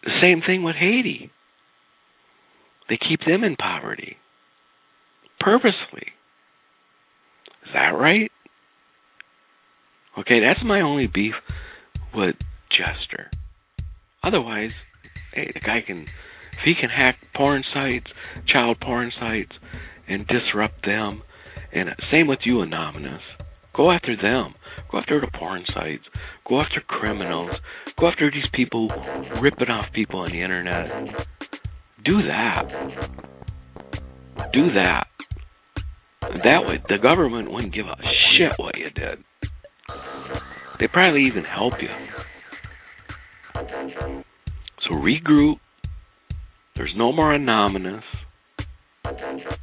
The same thing with Haiti. They keep them in poverty. Purposely. Is that right? Okay, that's my only beef with Jester. Otherwise, hey, the guy can, if he can hack porn sites, child porn sites, and disrupt them, and same with you, Anonymous. Go after them. Go after the porn sites. Go after criminals. Go after these people ripping off people on the internet. Do that. Do that. That way, the government wouldn't give a shit what you did. They'd probably even help you. So regroup. There's no more Anonymous.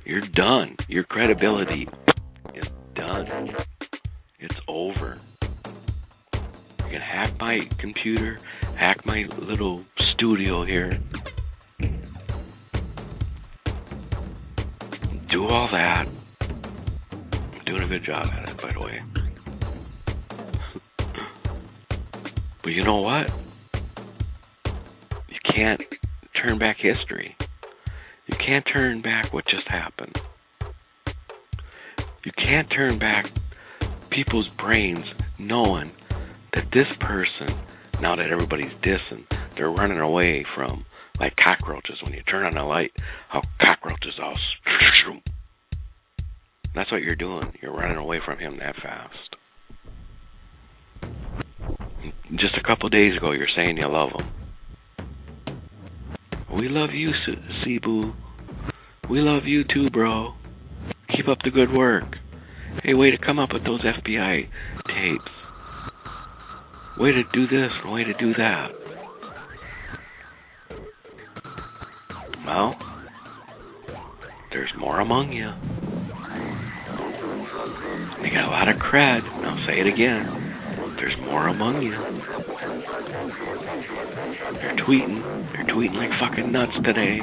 You're done. Your credibility is done. It's over. You can hack my computer, hack my little studio here. Do all that. I'm doing a good job at it, by the way. But you know what? You can't turn back history. You can't turn back what just happened. You can't turn back people's brains knowing that this person, now that everybody's dissing, they're running away from, like cockroaches. When you turn on a light, how cockroaches all... That's what you're doing. You're running away from him that fast. Just a couple days ago, you're saying you love him. We love you, Cebu. We love you too, bro. Keep up the good work. Hey, way to come up with those FBI tapes. Way to do this and way to do that. Well, there's more among you. They got a lot of cred. And I'll say it again. There's more among you. They're tweeting like fucking nuts today.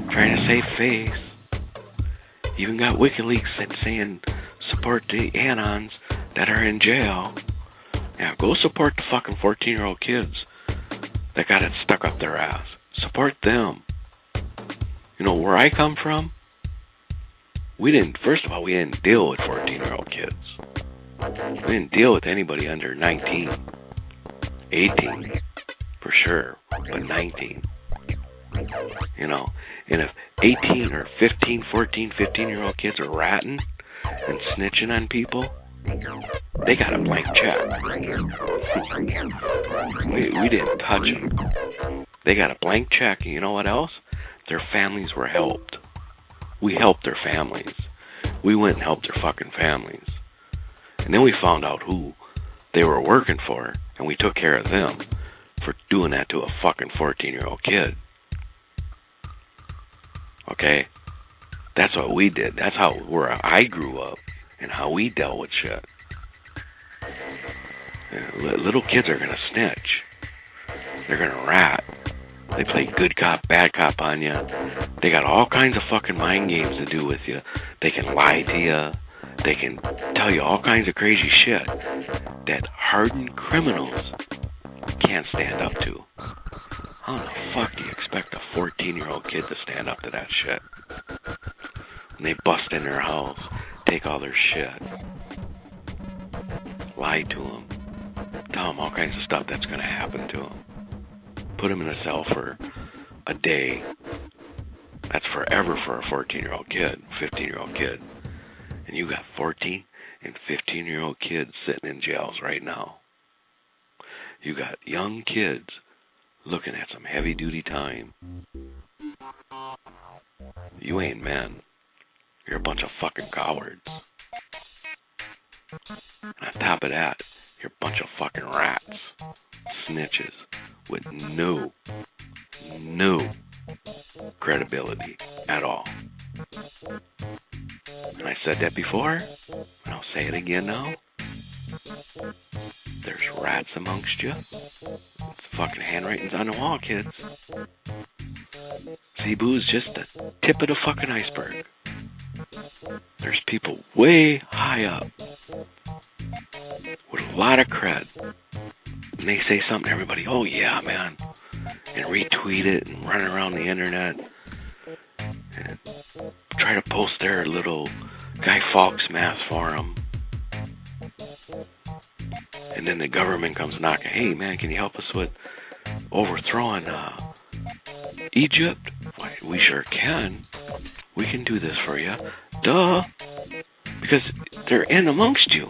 Trying to save face. Even got WikiLeaks saying support the Anons that are in jail. Yeah, go support the fucking 14-year-old kids that got it stuck up their ass. Support them. You know, where I come from, first of all, we didn't deal with 14-year-old kids. We didn't deal with anybody under 19. 18, for sure, but 19. You know, and if 18 or 15, 14, 15-year-old kids are ratting and snitching on people, they got a blank check. We didn't touch them. They got a blank check, and you know what else? Their families were helped. We helped their families. We went and helped their fucking families. And then we found out who they were working for, and we took care of them for doing that to a fucking 14-year-old kid. Okay? That's what we did. That's where I grew up and how we dealt with shit. Little kids are gonna snitch. They're gonna rat. They play good cop, bad cop on you. They got all kinds of fucking mind games to do with you. They can lie to you. They can tell you all kinds of crazy shit that hardened criminals can't stand up to. How the fuck do you expect a 14-year-old kid to stand up to that shit? When they bust in their house, take all their shit, lie to them, tell them all kinds of stuff that's going to happen to them. Put them in a cell for a day. That's forever for a 14-year-old kid, 15-year-old kid. And you got 14 and 15-year-old kids sitting in jails right now. You got young kids looking at some heavy-duty time. You ain't men. You're a bunch of fucking cowards. And on top of that, you're a bunch of fucking rats. Snitches with no credibility at all. And I said that before, and I'll say it again now. There's rats amongst you. It's fucking handwritings on the wall, kids. Cebu's just the tip of the fucking iceberg. There's people way high up with a lot of cred. And they say something to everybody, oh yeah, man. and retweet it and run around the internet and try to post their little Guy Fawkes math for them. And then the government comes knocking, hey man, can you help us with overthrowing Egypt? Why, we sure can. We can do this for you. Duh. Because they're in amongst you.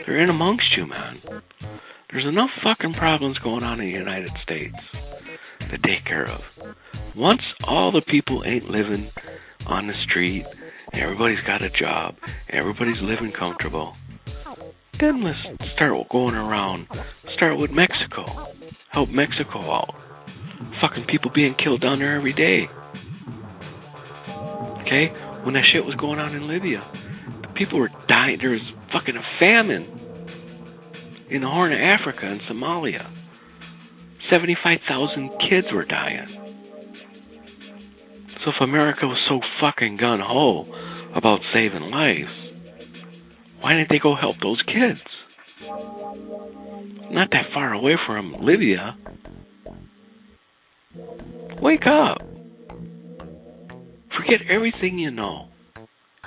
They're in amongst you, man. There's enough fucking problems going on in the United States to take care of. Once all the people ain't living on the street, and everybody's got a job, and everybody's living comfortable, then let's start going around. Start with Mexico. Help Mexico out. Fucking people being killed down there every day. Okay? When that shit was going on in Libya, the people were dying. There was fucking a famine in the Horn of Africa and Somalia. 75,000 kids were dying. So if America was so fucking gung-ho about saving lives, why didn't they go help those kids? Not that far away from Libya. Wake up. Forget everything you know.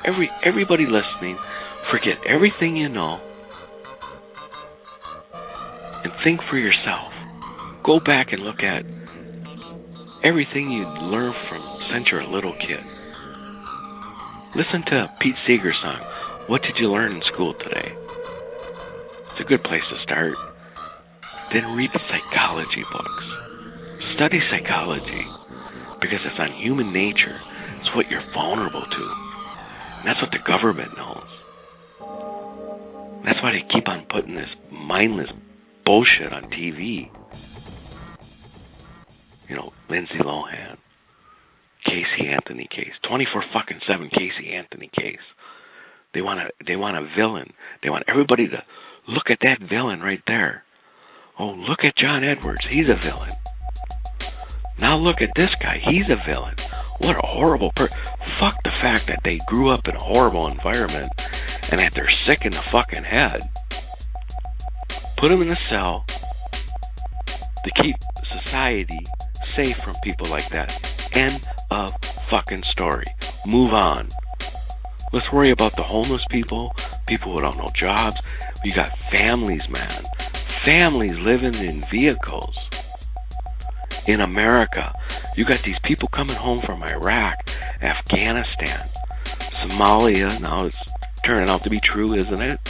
Everybody listening, forget everything you know and think for yourself. Go back and look at everything you learned from since you're a little kid. Listen to Pete Seeger's song, What Did You Learn in School Today? It's a good place to start. Then read the psychology books. Study psychology because it's on human nature. It's what you're vulnerable to. And that's what the government knows. That's why they keep on putting this mindless bullshit on TV. You know, Lindsay Lohan, Casey Anthony case, 24/7 Casey Anthony case. They want a villain. They want everybody to look at that villain right there. Oh, look at John Edwards. He's a villain. Now look at this guy. He's a villain. What a horrible fuck the fact that they grew up in a horrible environment and that they're sick in the fucking head. Put them in a cell to keep society safe from people like that. End of fucking story. Move on. Let's worry about the homeless people, people without no jobs. You got families, man. Families living in vehicles. In America, you got these people coming home from Iraq, Afghanistan, Somalia. Now it's turning out to be true, isn't it?